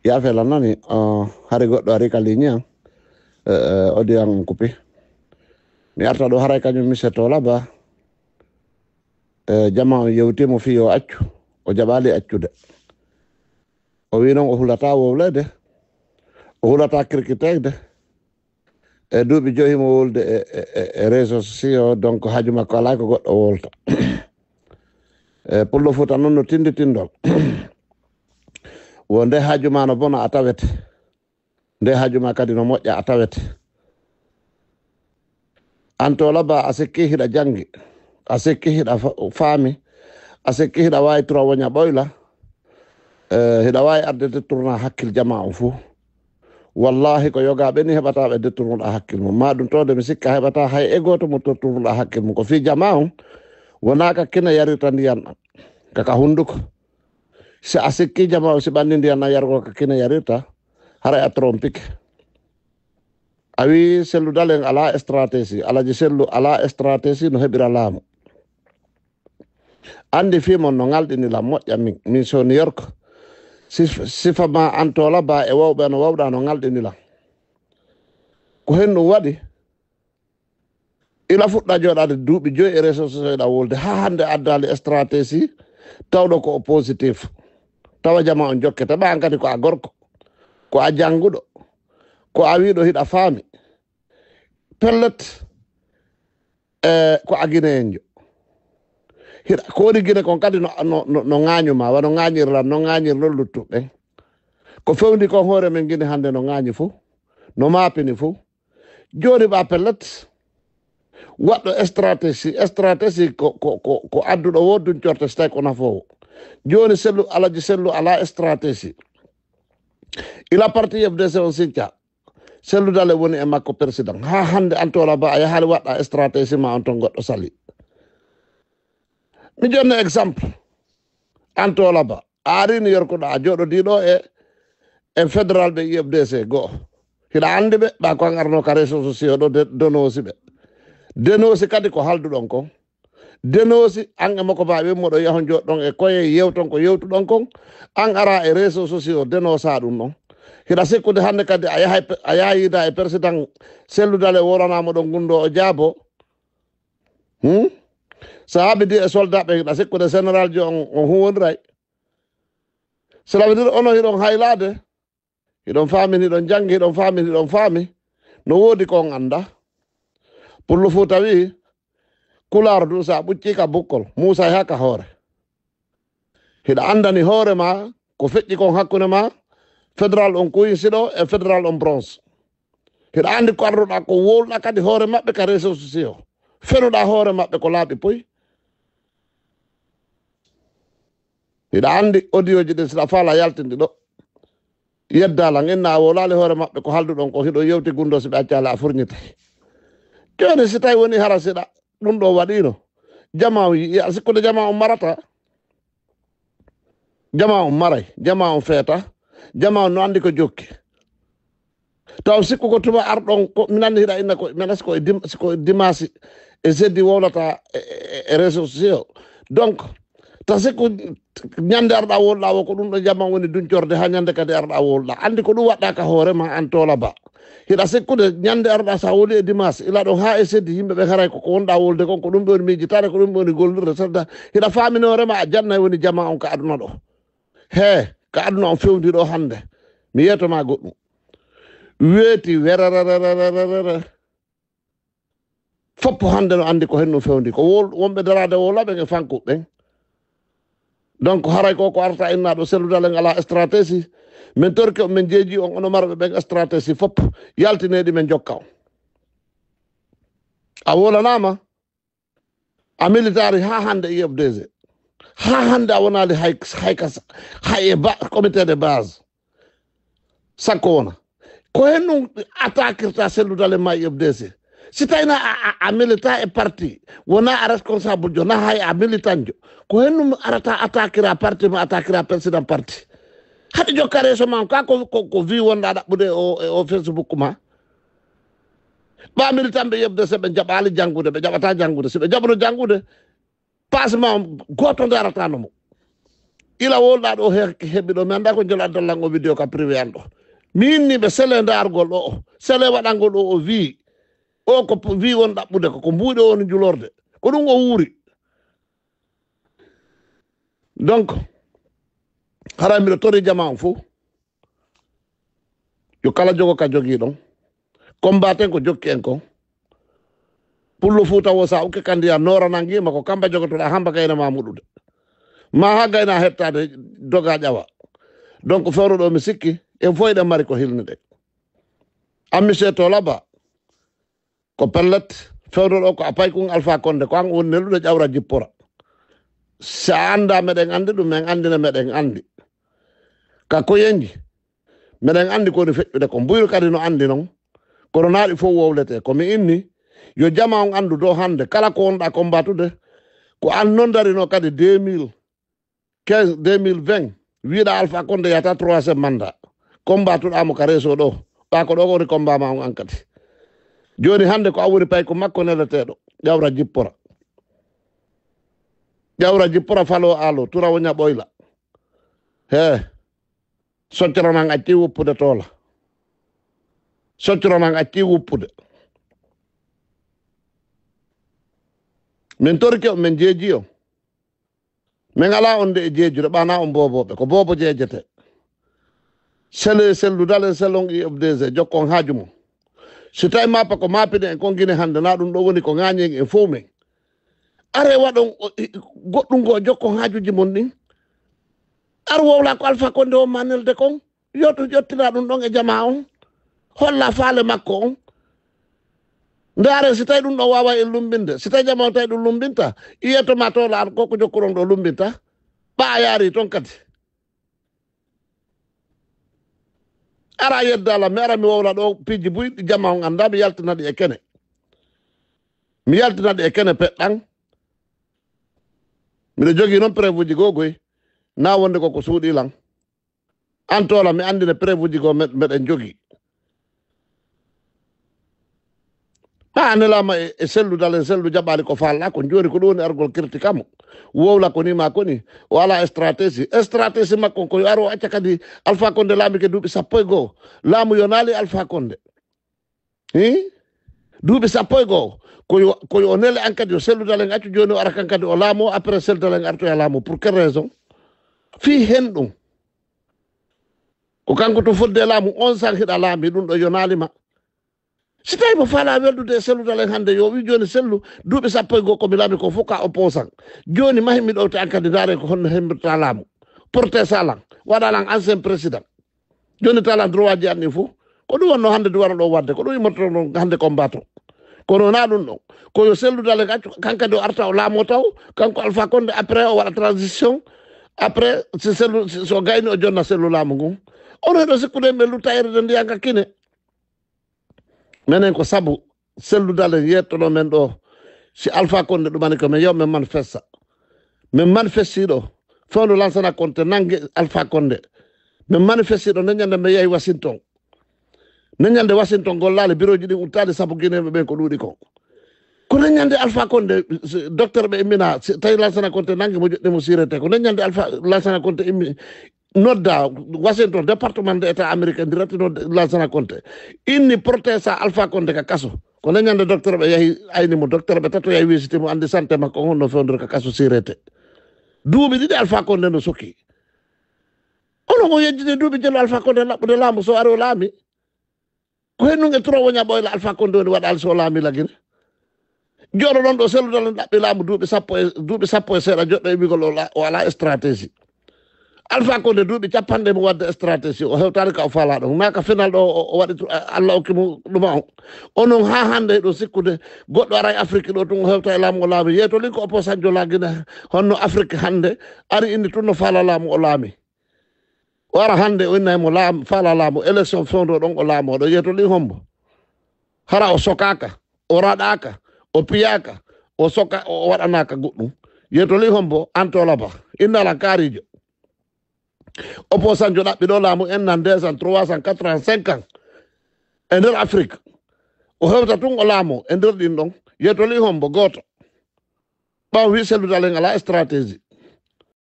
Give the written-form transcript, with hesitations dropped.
ya fela nani hari goɗɗo ari ka ligne an odi an coupé mi arta ɗo haray kañum mi settola ba jama o yewtimo fi yo accu o jaɓali accude o wi noon o hulata wowlede o hulata kirkitede e duuɓi joyi mo wolde e réseau sociaux donc haaju makko ala ko goɗɗo wolta pullo fuuta noon no tindi tindol wo nde haaju ma no bona a tawete nde haaju ma kadi no moƴƴa a tawete an to laba a sikki hiɗa jangi a sikki hiɗa faami a sikki hiɗa wawi tura woña ɓoyla hiɗa wawi arde dettourna hakkil jama o fuu wallahi ko yogaɓe ni heɓata ɓe dettournuɗa hakkil mum ma ɗum tode mi sikka heɓata hay e goto mo dettournuɗa hakkil mum ko fi jama on wona ka kina yarirta ndiyan ɗam kaka hunduko si a sikki jama o si ɓanni ndiyan ɗam yargo ka kina yarirta haray a trompike a wi selludalen ala stratégie alaji sellu ala stratégie no heɓira laamu andi fimon no ngalɗinilam moƴƴa min so New York sifa ma antola ba e wawɓe no wawɗa no ngalɗinilam ko hen ɗum waɗi ila fuɗɗa joɗade duuɓi 5 e réseau sociaux ɗa wolde ha hande addali stratégie tawɗo ko positif tawa jama on jokkete ɓa kadi ko a gorko ko a jannguɗo ko a wiɗo hiɗa faami pellet ko a guinéenjo hiɗa ko woni guine kon kadi no ŋañuma wano ŋañirlan no ŋañirlon luttuɓe ko fewndi kon hoore men guine hande no ŋañi fo no maapini fo joni ɓa pellet waɗɗo stratégie ko adduɗo woddun corte so tawi ko nafowo joni sellu alaji sellu ala stratégie ila parti FDC on sinca selludale woni e makko président ha hande antola ba a yahali waɗɗa stratégie ma on ton goɗɗo sali mi jonni exemple antola ba a ari New York ɗo a joɗodiɗo e fédéral ɓe IFDC goho hiɗa andi ɓe ɓa ko an arno ka réseau sociaux ɗo denosi ɓe denosi kadi ko halduɗon kon denosi an e makko ba wimmoɗo yahon joɗɗon e koye yewton ko yewtuɗon kon an ara e réseau sociaux denosa ɗum ɗon hiɗa sikkude hande kadi a yayida e président selludale woranamo ɗon gundo o jaabo so haɓidi e soldat ɓe hiɗa sikkude général jo on huwodiray cela veut dire ono hiɗon haylade hiɗon faami hiɗon janggi hiɗon faami no woodi kon anda pullo Fuuta wi kulaar du sa ɓucci ka bukkol Muusa ha ka hoore hiɗa andani hoore ma ko feƴƴi kon hakkude ma fédéral on kuyinsiɗo e fédéral on bronze hiɗa andi ko arduɗa ko wowluɗa kadi hoore maɓɓe ka réseau sociaux fenuɗa hoore maɓɓe ko laaɓi poy hiɗa andi audio ji ɗin siɗa faala yaltindi ɗo yeddalan inna a wowlali hoore maɓɓe ko halduɗon ko hiɗo yewti gundo si ɓe accali a furñitay joni si tawi woni hara siɗa ɗum ɗo waɗino jama o yi sikkude jama on marata jama on maray jama on feeta jama on no andi ko jokki taw sikku ko tuma arɗon ko minanni hiɗa inna ko menas ko dimasi e jeudi wowlata e réseau sociaux donc ta sikku ñande arɗa wolɗa wo ko ɗum ɗo jama woni duncorde ha ñande kadi arɗa wolɗa andi ko ɗum waɗɗa ka hoorema an tola ba hiɗa sikkude ñande arɗa sa woli e dimanche ila ɗon ha e seddi yimɓeɓe haray koko wonɗa wolde kon ko ɗum ɓe woni miijitade ko ɗum ɓe woni gollirde sadda hiɗa faminorema a jannayi woni jama on ka aduna ɗo he ka aduna on fewdiɗo hande mi yiyatoma goɗɗum weeti wererererere foppo hande no andi ko henno fewndi ko wonɓe darade wolaɓe e fankuɓɓen donc haray ko arta innaɗo selludalen ala stratégie min torki on min jeeji on ono marɓe ɓen stratégie fopp yaltineɗi men jokka on a wolanama a militari ha hande IFDG ha hande a wonali hay comité de base sakko wona ko hen ɗum attaquirta selludale ma IFDC si tawino a milita e parti wona a responsable jo na hay a militant jo ko hen ɗum arata attaquira parti ma attaquira président parti haɗa jokka réseau ma ka ko vi wonɗa ɗaɓɓude o Facebook ma ɓa militant ɓe IFDC ɓe jaɓali janggude ɓe jaɓata janggude si ɓe jaɓano janggude passe ma goto daratanomo ila wolɗa ɗo heɓi ɗo mi anda ko jelo addallan o vidéo ka privé an ɗo min ni ɓe sele ndargol ɗo o sele waɗangol ɗo o wi o ko wi won ɗaɓɓude ko mbuuɗe woni julorde ko ɗum o wuuri donc hara mbiɗo tori jama on fof yo kala jogo ka jogii ɗon combaten ko jokki en ko pullo fuu tawo sa ukke kandiya noranangima ko kamba jogotoɗa hamba gayna ma muɗude ma ha gayna hettade doga ƴawa donc fewro ɗo mi sikki en fof eɗen mari ko hilni ɗe ammise to laba ko pellet fewro ɗo ko a paykun Alpha Condé ko an woni neluɗo ƴawra jippora sa anda meɗen andi ɗum en andina meɗen andi ka koyenji meɗen andi koni feƴƴude ko mbuyro kadi no andi noon kono naaɗi fof wowlete komi inni yo jama on andu do hande kala ko wonɗa combatude ko an noon darino kadi 2015 2020 wiiɗa Alpha Condé yata 3e mandat combatuɗamo ka réseau ɗo ɓa ko ɗo woni combat ma on an kadi joni hande ko a woni pay ko makko neleteɗo ƴawra jippora falo alo turawo ñaɓoyla he soccoro nan acci wuppude toola soccoro nan acci wuppude min torki on min jeeji on min ala on de e jeejude ɓana on boboɓe ko bobo jeejete sele selludale selon IFDG jokkon haaju mum so tawi mappa ko mapine en kon guine hande na ɗum ɗo woni ko ŋañen en fof men are waɗon goɗɗum ngo jokkon haajuji mon ɗin ar wowla ko Alpha Condé o manelde kon yoto ƴottira ɗum ɗon e jama on holla faale makko on ndaare si tawi ɗum ɗo wawa en lumbinde si tawi jama on tawi ɗum lumbinta iyetoma tola an koko jokkuɗon ɗo lumbinta ɓa a yaari toon kadi ara yeddala mi ara mi wowla ɗo piiji buyɗi jama on anda mi yaltinaɗi e kene peɗɗan miɗo jogii noon préve uji gogoy na wonde koko suuɗilan an tola mi andine préve uji go meɗen jogii ɓa anelama e selludal en sellu jaɓali ko falɗa ko joni ko ɗo woni argol kirtikamo wowla ko ni ma koni o ala stratégie makko ko yo aro acca kadi Alpha Condé laami ke duuɓi 1 laamu yo naali Alpha Condé duuɓi 1 koyo o nele an kadi yo selludal en accu joni o ara kan kadi o laamo après selludal en artoya laamo pour quelle raison fi hen ɗum ko kanko to fodde laamu on san hiɗa laami ɗum ɗo yo naalima si tawi mo faala weldude e selludal en hande yo wi joni sellu duuɓi 1 komi laami ko fof ka opposant joni mahimi ɗo te an kadi ndaare ko honno hembirta laamu porté salan waɗalan ancien président joni talan droit ji anni fof ko ɗum wonno hande du wara ɗo wadde ko ɗum immototo ɗon hande combatto kono na ɗum ɗon koyo selludal en accu kankadi o arta o laamo taw kanko Alpha Condé après o waɗa transition après so gayni o jonna sellu laamu ngun ono heɗo sikkude ɓe luttayre de ndiya ngakkine menen ko sabu selludal en yettoɗo men ɗo si Alpha Condé ɗumani ko min yaw min manifesta min manifestiɗo fewndo Lansana Conté nangue Alpha Condé min manifestiɗo neñande mi yeehi Washington neñande Washington gollali bureau ji ɗin uttade saabu guineɓe ɓen ko ɗuuɗi ko neñande Alpha Condé docteur ɓe immina tawi Lansana Conté nangue mo joɗɗimo sirete ko neñande Lansana Conté immi nodda Washington département de état américain directino Lansana Conté inni protesta Alpha Condé ka kaso ko neñande docteur ɓe yahi aynimo docteur ɓe tato yahi visitimo andi santé makko on honno fewndire ka kaso sirete duuɓi ɗiɗi Alpha Condé no sokki ono mo yejjide duuɓi jelo Alpha Condé laɓɓude laamu so ari o laami ko hennunge turo woñaɓoyla Alpha Condé woni waɗali so laami lagine joɗo ɗon ɗo selludal en ɗaɓɓi laamu duuɓi sappo e seeɗa joɗɗo e wigol o ala stratégie Alpha Condé duuɓi 50 mo wadde stratégie o hewtani ka o faala ɗon naka final ɗo o waɗi Allah hokkimo ɗuma on onon ha hande ɗo sikkude goɗɗo ara e Afrique ɗo tun o hewta e laamu o laami yeeto lin ko opposant jo laguine honno Afrique hande ari indi tun no faala laamu o laami o ara hande o innaymo faala laamu élection fewndo ɗon o laamoɗo yeeto lin hombo hara o sokaka o raɗaka o piyaka o soka o waɗanaka goɗɗum yeeto lin hombo antolaba innala kaarijo opposant jo ɗaɓɓi ɗo laamu en nan 200 300 400 50 e nder Afrique o hewta tun o laamo e nder ɗin ɗon yeeto li hombo gooto ɓaw wi selludal en ala stratégie